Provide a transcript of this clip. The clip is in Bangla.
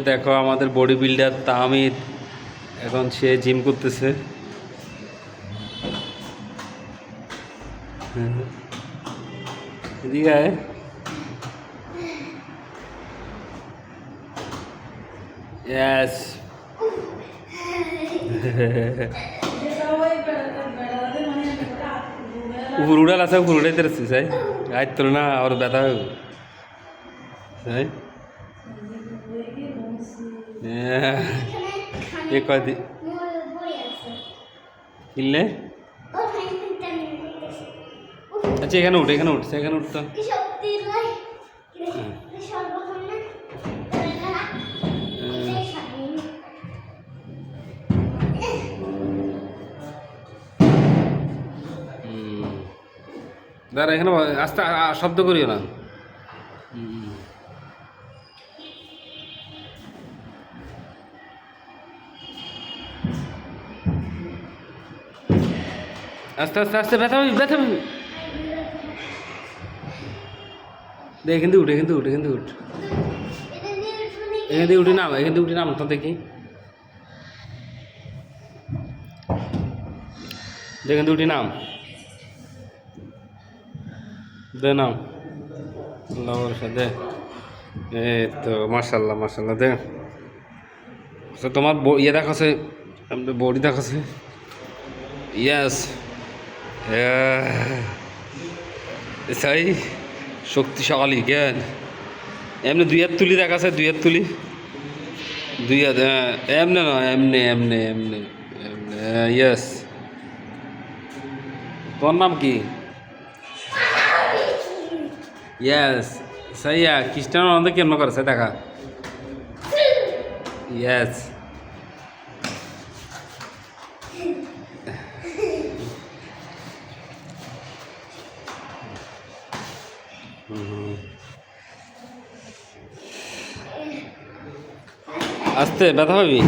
দেখো আমাদের বডি বিল্ডার তামিদ এখন সে জিম করতেছে। এদিকে আয়। Yes. উপর উড়াল আছে, উপর উড়াইতে রাখছি সাই আজ তোর না আর ব্যথা হবে সাই এ কয়দি কিনলে। আচ্ছা এখানে উঠে, এখানে উঠছে, এখানে উঠতো। দাঁড়া এখানে আস্তে শব্দ করিও না। আস্তে আস্তে আস্তে ব্যথা পাবি, ব্যথা পাবি। দেখ এখান থেকে উঠে, এখান থেকে উঠে, এখান থেকে উঠ, এখান থেকে উঠে নাম, এখান থেকে উঠে নাম তো দেখি। এখান থেকে উঠে নাম, দে নাম। আল্লাহ ভরসা দে। এই তো মাশাল্লাহ মাশাল্লাহ দে। তোমার ইয়ে দেখাছে, বডি দেখাছে। ইয়াস সাই শক্তিশালী জ্ঞান। এমনি দুই হাত তুলি দেখাছে, দুই হাত তুলি, দুই হাত। হ্যাঁ এমনি না, এমনি এমনি এমনি এমনি। ইয়াস। তোর নাম কি? ইয়াস সাইয়া খ্রিস্টান রোনালদো কেমন করেছে দেখা। ইয়াস আস্তে ব্যথা পাবি।